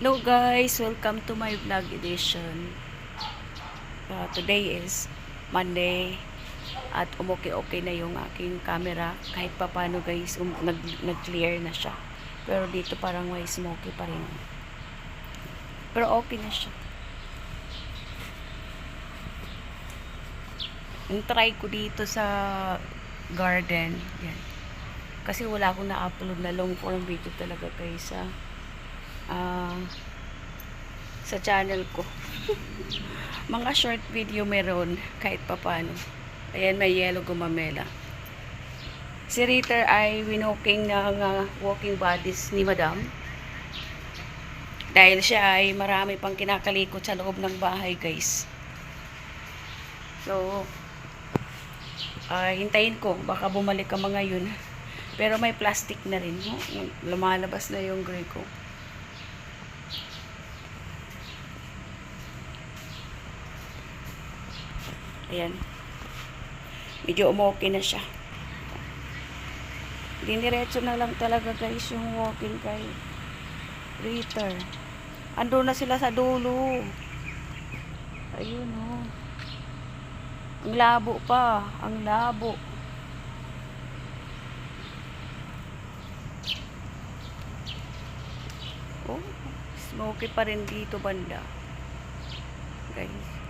Hello guys, welcome to my vlog edition. Today is Monday at okay na yung aking camera kahit papano guys, nag-clear na siya. Pero dito parang may smoky pa rin. Pero okay na siya. Yung try ko dito sa garden, yan. Kasi wala akong na-upload na long form video talaga guys sa channel ko. Mga short video meron kahit papano. Ayan, may yellow gumamela. Si Ritter ay winoking ng walking bodies ni Madam. Dahil siya ay marami pang kinakalikot sa loob ng bahay guys. So, hintayin ko. Baka bumalik ang mga yun. Pero may plastic na rin. Lumalabas na yung gray ko. Ayan. Medyo umuokay na siya. Diniretso na lang talaga guys yung walking kay Ritter. Ando na sila sa dulo. Ayun oh. Ang labo pa. Ang labo. Oh, smoky pa rin dito banda. Guys.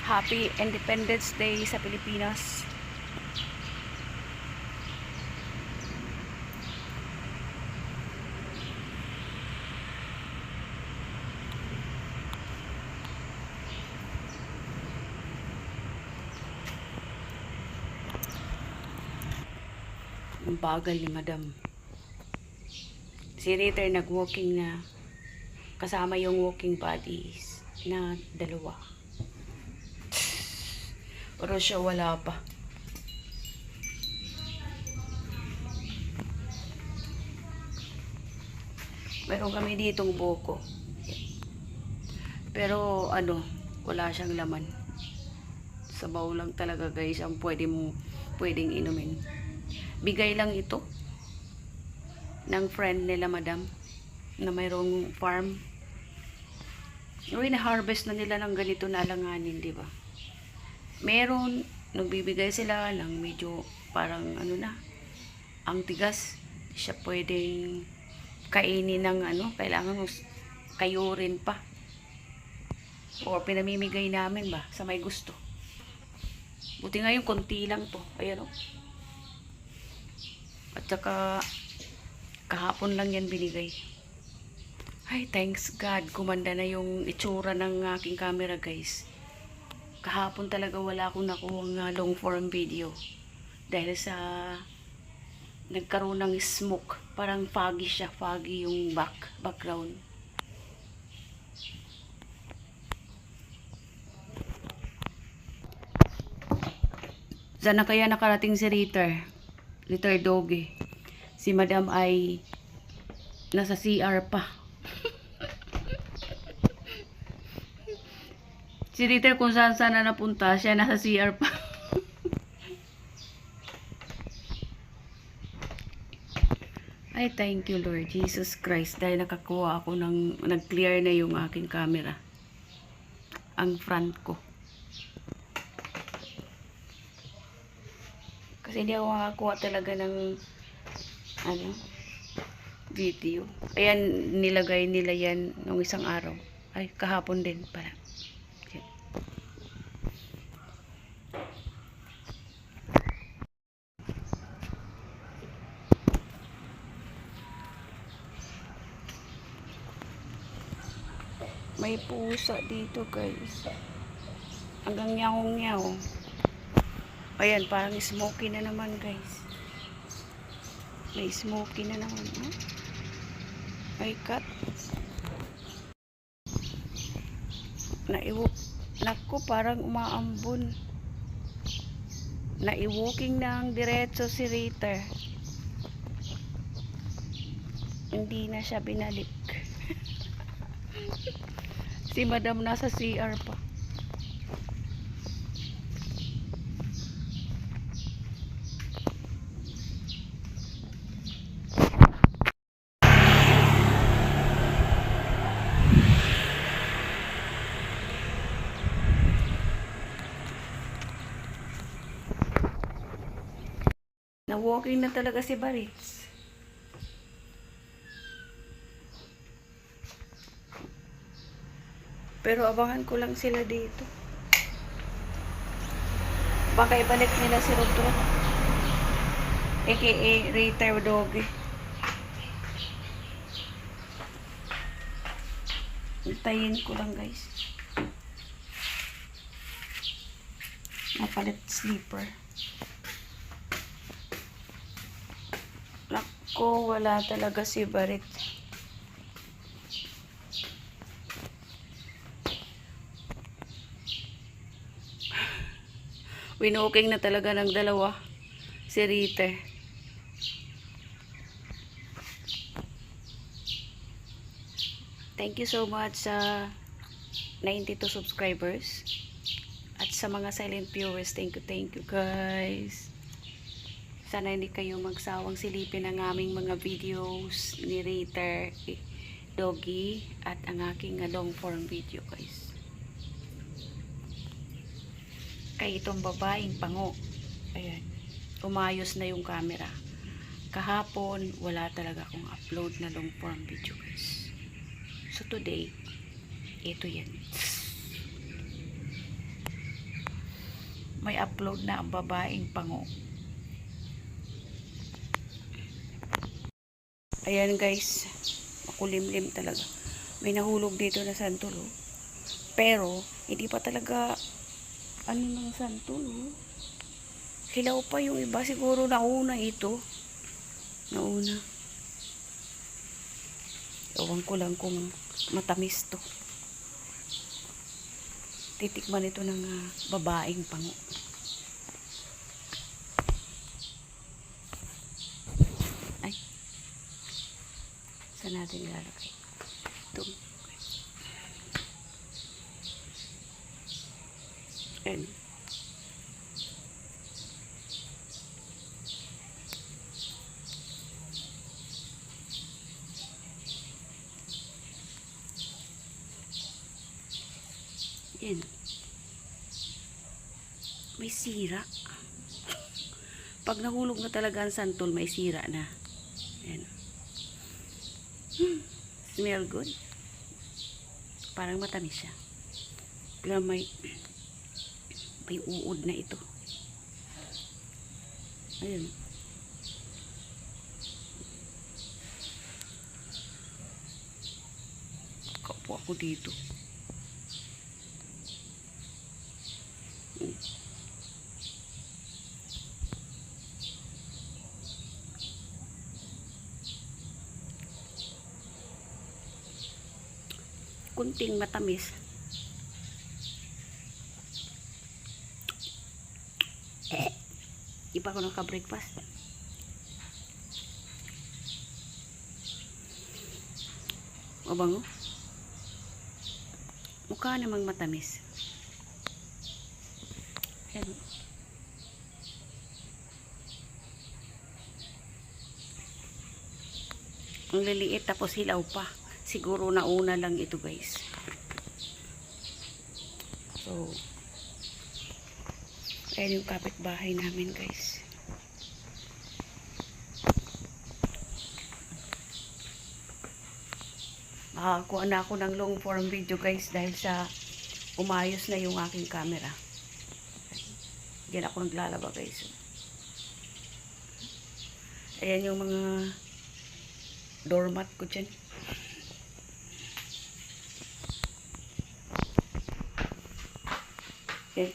Happy Independence Day sa Pilipinas. Ang bagal ni Madam. Si Ritter nag-walking na kasama yung walking bodies na dalawa. Pero siya wala pa. Meron kami ditong buko. Pero wala siyang laman. Sabaw lang talaga guys ang pwedeng inumin. Bigay lang ito ng friend nila Madam na mayroong farm. Uy, na-harvest na nila ng ganito na alanganin, di ba? Meron, nagbibigay sila ng medyo parang ang tigas. Siya pwedeng kainin ng kailangan mo kayurin pa. O pinamimigay namin ba sa may gusto. Buti nga yung konti lang to. Ayan o. At saka kahapon lang yan binigay. Ay, thanks God. Kumanda na yung itsura ng aking camera guys. Kahapon talaga wala akong nakuhang long form video. Dahil sa nagkaroon ng smoke. Parang foggy siya. Foggy yung background. Saan na kaya nakarating si Ritter? Ritter Doggy. Si Madam ay nasa CR pa. Si Ritter kung saan na napunta, siya nasa CR pa. Ay, thank you Lord Jesus Christ dahil nakakuha ako nag-clear na yung aking camera. Ang front ko. Kasi hindi ako makakuha talaga ng video. Ayan, nilagay nila yan nung isang araw. Ay, kahapon din pala. May pusa dito guys. Hanggang nyahong-nyaw. Ayan, parang smoky na naman guys. May smoky na naman. May cat. Naku, parang umaambon. Nai-walking na ang diretso si Ritter. Hindi na siya binalik. Si Madam nasa CR pa. Na-walking na talaga si Barits. Pero abangan ko lang sila dito. Baka ibalik nila si Rodro. AKA Retail Doggy. Hintayin ko lang guys. Napalit sleeper. Nako, wala talaga si Barit. Winuking na talaga ng dalawa si Rita. Thank you so much sa 92 subscribers. At sa mga silent viewers, thank you guys. Sana hindi kayo magsawang silipin ang aming mga videos ni Rita, Doggy, at ang aking long form video guys. Kay itong babaeng pango, ayan, umayos na yung camera. Kahapon, wala talaga akong upload na long form video guys. So today, ito yan. May upload na ang babaeng pango. Ayan guys, makulimlim talaga. May nahulog dito na santol. Pero, hindi pa talaga ano ng santol. Hilaw pa yung iba. Siguro nauna ito. Nauna. Ewan ko lang kung matamis to. Titikman ito ng babaeng pango. Ay. Saan natin ilalagay? Ito. Ayan. Ayan. May sira. Pag nahulog na talaga ang santol, may sira na. Ayan. Smell good. Parang matamis siya. Pero may uod na ito. Ayan. Kaupo ako dito. Kunting matamis. Di pa ako naka-breakfast. Mabango. Mukha namang matamis. Ayan. Ang liliit tapos hilaw pa. Siguro nauna lang ito guys. So, ayan yung kapitbahay namin guys. Makakuha na ako ng long form video guys dahil sa umayos na yung aking camera. Diyan ako naglalaba guys. Ayan yung mga doormat ko dyan. Okay.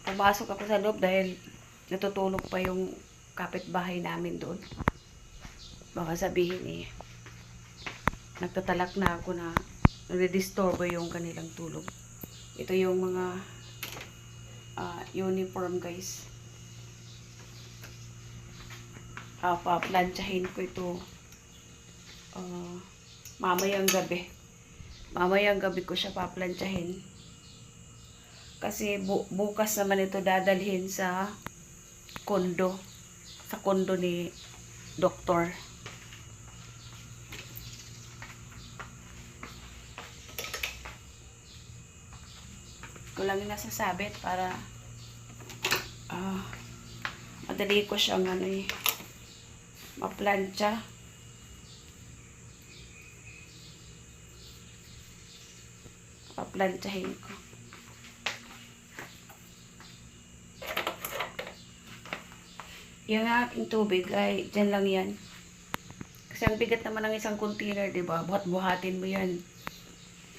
Pumasok ako sa loob dahil natutulog pa yung kapitbahay namin doon. Baka sabihin nagtatalak na ako na nare-disturbo yung kanilang tulog. Ito yung mga uniform guys. Plantsahin ko ito mamayang gabi Mamayang gabi ko siya paplantsahin. Kasi bukas naman ito dadalhin sa kondo. Sa kondo ni doktor. Ko lang yung nasasabit para madali ko siyang maplantsa. Paplantsahin ko. Yung aking tubig ay dyan lang yan. Kasi ang bigat naman ng isang container, diba? Buhat-buhatin mo yan.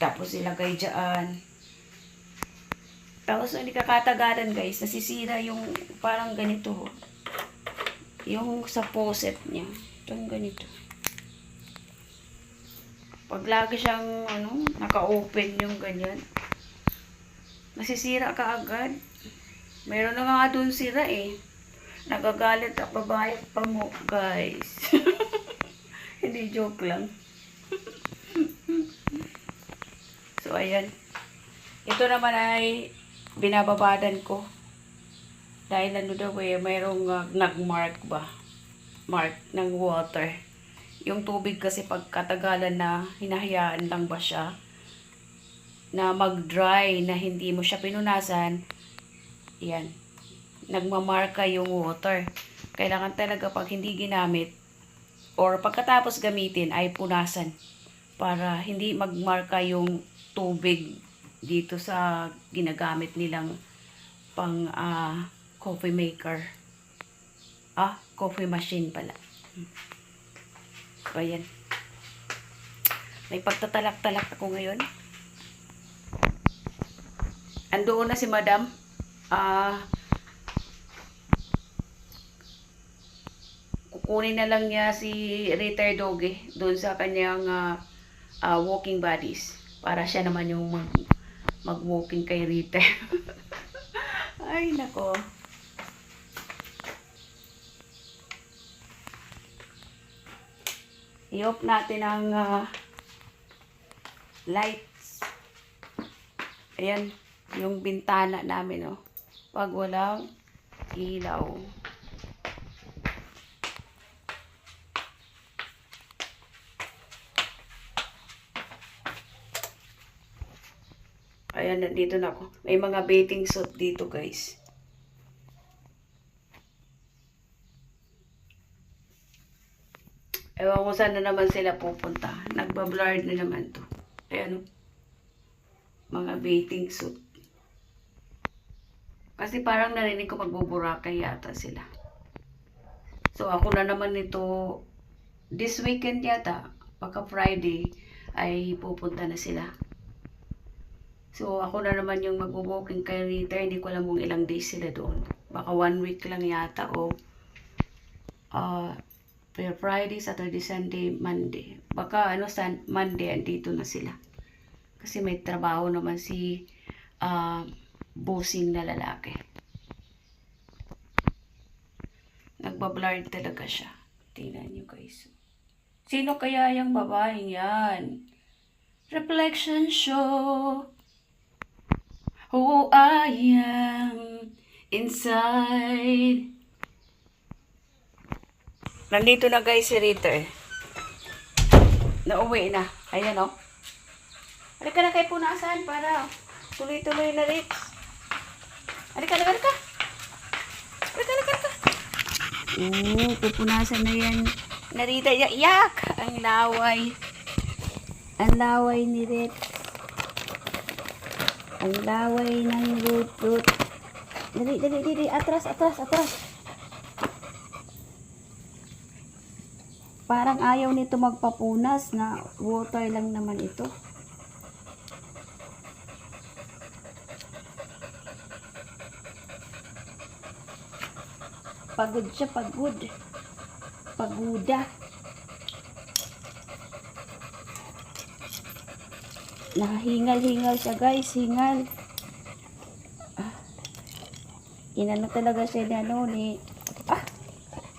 Tapos ilagay dyan. Tapos hindi kakatagalan guys, nasisira yung parang ganito. Yung sa faucet niya. Itong ganito. Pag lagi siyang naka-open yung ganyan, nasisira ka agad. Meron na nga dun sira eh. Nagagalit at babayad pa mo guys. Hindi, joke lang. So ayan. Ito naman ay binababadan ko. Dahil daw mayroong nag-mark ba? Mark ng water. Yung tubig kasi pagkatagalan na hinahayaan lang ba siya na mag-dry, na hindi mo siya pinunasan, yan, nagmamarka yung water. Kailangan talaga pag hindi ginamit or pagkatapos gamitin ay punasan para hindi magmarka yung tubig dito sa ginagamit nilang pang coffee maker. Coffee machine pala. So, ayan. May pagtatalak-talak ako ngayon. Andoon na si Madam. Kukunin na lang niya si retired doggy doon sa kanyang walking buddies. Para siya naman yung mag-walking kay Rita. Ay, nako. I-off natin ang lights. Ayan, yung bintana namin, pag walang ilaw. Ayan, nandito na ako. May mga bathing suit dito, guys. Ewan ko saan na naman sila pupunta. Nagbablurred na naman to. Ayan, mga bathing suit. Kasi parang narinig ko magbuburakay yata sila. So, ako na naman ito, this weekend yata, pagka Friday, ay pupunta na sila. So, ako na naman yung mag-walking kay Rita. Hindi ko alam kung ilang days sila doon. Baka 1 week lang yata o Friday, Saturday, Sunday, Monday. Baka Monday andito na sila. Kasi may trabaho naman si bossing na lalaki. Nagbablurred talaga siya. Tingnan nyo guys. Sino kaya yung babaeng yan? Reflection show who I am inside. Nandito na guys si Rita Nauwi na. Ayan Halika na kay punasan para tuloy-tuloy na rin. Halika. Pupunasan na yan. Narita, yak! Ang laway. Ang laway ni Rit. Ang laway ng root. Dali. Atras. Parang ayaw nito magpapunas na water lang naman ito. Pagod siya, paguda. Nakahingal siya guys, hingal. Inano talaga siya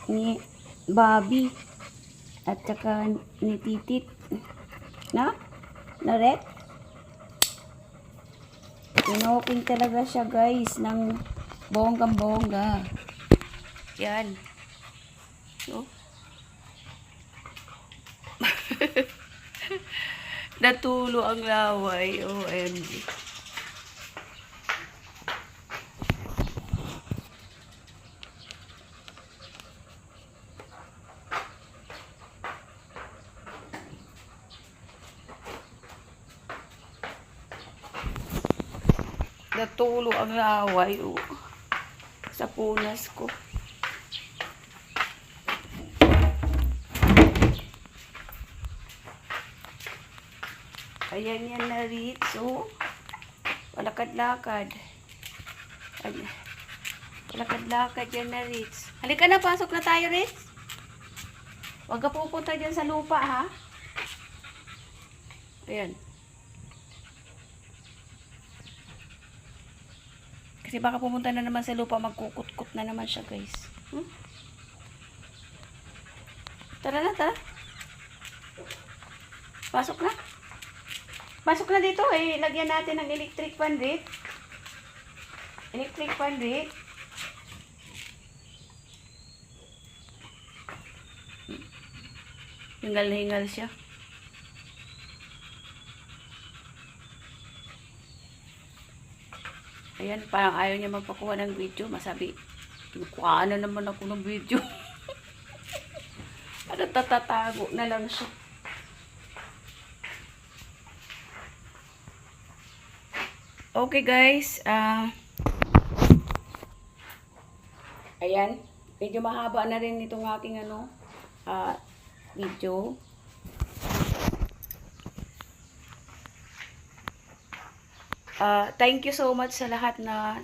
ni Bobby. At saka ni Titit. Na? Ret? Inoking talaga siya guys ng bonggang-bongga. Yan. So, natulo ang laway. OMG. Natulo ang laway sa punas ko. Ayan yan na Ritz, palakad-lakad. Palakad-lakad yan na Ritz. Halika na, pasok na tayo Ritz. Huwag ka pupunta dyan sa lupa ha. Ayan. Kasi baka pumunta na naman sa lupa, magkukut-kut na naman siya guys. Tara na, tara. Pasok na. Pasok na dito lagyan natin ng electric fan rate. Electric fan rate. Hingal na hingal siya. Ayan, parang ayaw niya magpakuha ng video. Masabi, kinukuha na naman ako ng video. Ano, tatatago na lang siya. Okay guys, ayan, medyo mahaba na rin itong aking video. Thank you so much sa lahat na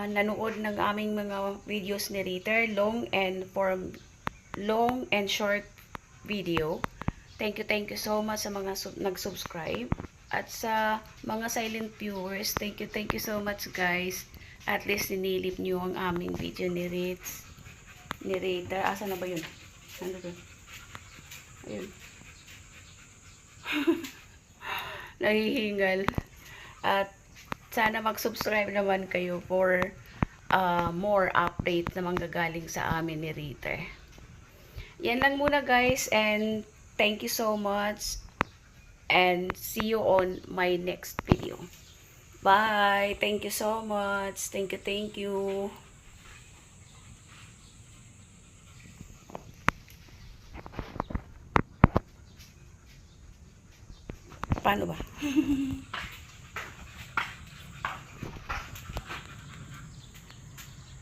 nanood ng aming mga videos ni Ritter, long and short video. Thank you so much sa mga nag-subscribe. At sa mga silent viewers, thank you so much guys. At least sinilip nyo ang aming video ni Ritz. Ni Ritter. Asa na ba yun? Ano doon? Ayun. Nahihingal. At sana mag-subscribe naman kayo for more updates na manggagaling sa amin ni Ritter. Yan lang muna guys. And thank you so much. And see you on my next video. Bye. Thank you so much. Thank you. Paano ba?